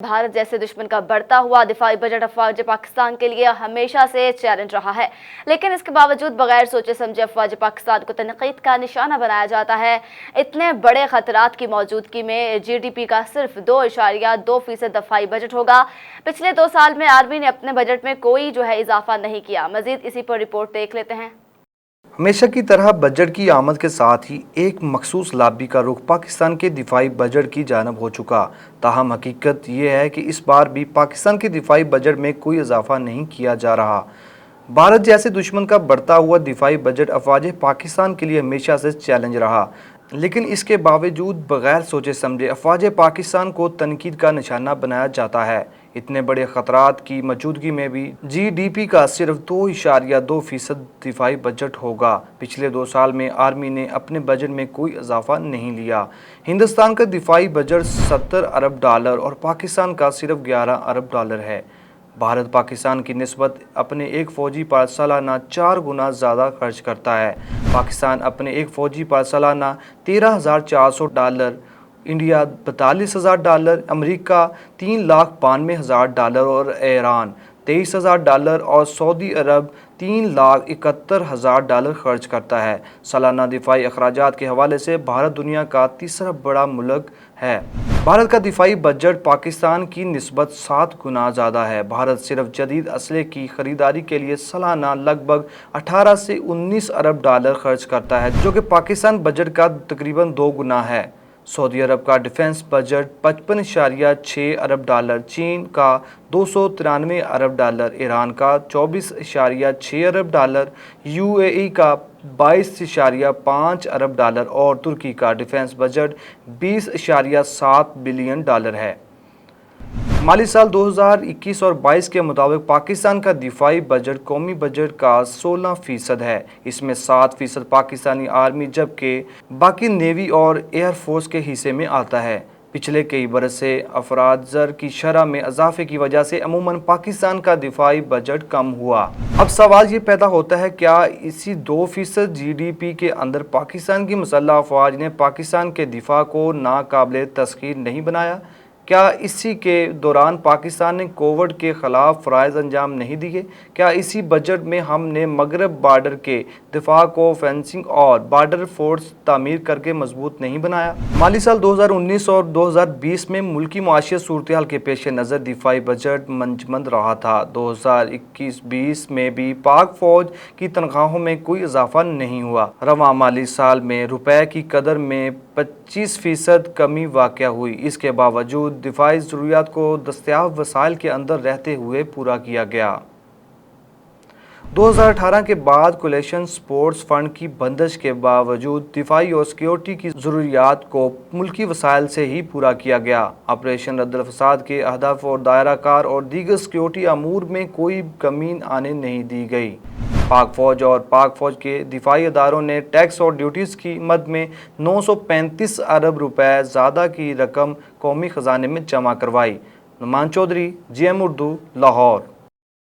भारत जैसे दुश्मन का बढ़ता हुआ दिफाई बजट अफवाज पाकिस्तान के लिए हमेशा से चैलेंज रहा है, लेकिन इसके बावजूद बगैर सोचे समझे अफवाज पाकिस्तान को तनकीद का निशाना बनाया जाता है। इतने बड़े खतरात की मौजूदगी में जीडीपी का सिर्फ 2.2% दफाई बजट होगा। पिछले 2 साल में आर्मी ने अपने बजट में कोई इजाफा नहीं किया। मजीद इसी पर रिपोर्ट देख लेते हैं। हमेशा की तरह बजट की आमद के साथ ही एक मखसूस लॉबी का रुख पाकिस्तान के दिफाई बजट की जानब हो चुका। ताहम हकीकत ये है कि इस बार भी पाकिस्तान के दिफाई बजट में कोई इजाफा नहीं किया जा रहा। भारत जैसे दुश्मन का बढ़ता हुआ दिफाई बजट अफवाज पाकिस्तान के लिए हमेशा से चैलेंज रहा, लेकिन इसके बावजूद बगैर सोचे समझे अफवाज पाकिस्तान को तनकीद का निशाना बनाया जाता है। इतने बड़े खतरात की मौजूदगी में भी जीडीपी का सिर्फ 2.2% दिफाई बजट होगा। पिछले 2 साल में आर्मी ने अपने बजट में कोई इजाफा नहीं लिया। हिंदुस्तान का दिफाई बजट $70 अरब और पाकिस्तान का सिर्फ $11 अरब है। भारत पाकिस्तान की निस्बत अपने एक फ़ौजी पर सालाना 4 गुना ज़्यादा खर्च करता है। पाकिस्तान अपने एक फ़ौजी पर सालाना $13,400, इंडिया $42,000, अमेरिका $3,92,000 और ईरान $23,000 और सऊदी अरब $3,71,000 खर्च करता है। सालाना दिफाई अखराजात के हवाले से भारत दुनिया का तीसरा बड़ा मुल्क है। भारत का दिफाई बजट पाकिस्तान की निस्बत 7 गुना ज़्यादा है। भारत सिर्फ जदीद असले की खरीदारी के लिए सालाना लगभग 18 से 19 अरब डॉलर खर्च करता है, जो कि पाकिस्तान बजट का तकरीबन 2 गुना है। सऊदी अरब का डिफेंस बजट 55.6 अरब डॉलर, चीन का 293 अरब डॉलर, ईरान का 24.6 अरब डॉलर, यूएई का 22.5 अरब डॉलर और तुर्की का डिफेंस बजट 20.7 बिलियन डॉलर है। माली साल 2021 और 22 के मुताबिक पाकिस्तान का दिफाई बजट कौमी बजट का 16% है। इसमें 7% पाकिस्तानी आर्मी जबकि बाकी नेवी और एयर फोर्स के हिस्से में आता है। पिछले कई बरस से अफराद की शरह में इजाफे की वजह से अमूमन पाकिस्तान का दिफाई बजट कम हुआ। अब सवाल ये पैदा होता है, क्या इसी 2% जीडीपी के अंदर पाकिस्तान की मुसल्लह अफवाज ने पाकिस्तान के दिफा को नाकाबिले तस्खीर नहीं बनाया? क्या इसी के दौरान पाकिस्तान ने कोविड के ख़िलाफ़ फ़राइज़ अंजाम नहीं दिए? क्या इसी बजट में हमने मगरब बॉर्डर के दिफा को फेंसिंग और बॉर्डर फोर्स तामीर करके मजबूत नहीं बनाया? माली साल 2019 और 2020 में मुल्की मुआशी सूरत हाल के पेश नज़र दिफाई बजट मंजमंद रहा था। 2021-20 में भी पाक फ़ौज की तनख्वाहों में कोई इजाफा नहीं हुआ। रवां माली साल में रुपए की कदर में 25% कमी वाक़या हुई। इसके बावजूद दिफाई ज़रूरियात को दस्तयाब वसाइल के अंदर रहते हुए पूरा किया गया। 2018 के बाद कोलेशन स्पोर्ट्स फंड की बंदिश के बावजूद दिफाई और सिक्योरिटी की ज़रूरियात को मुल्की वसाइल से ही पूरा किया गया। ऑपरेशन रद्दल फसाद के अहदाफ और दायरा कार और दीगर सिक्योरिटी अमूर में कोई कमी आने नहीं दी गई। पाक फ़ौज और पाक फ़ौज के दिफाई अदारों ने टैक्स और ड्यूटीज़ की मद में 935 अरब रुपए ज़्यादा की रकम कौमी ख़जाने में जमा करवाई। नुमान चौधरी, GM उर्दू, लाहौर।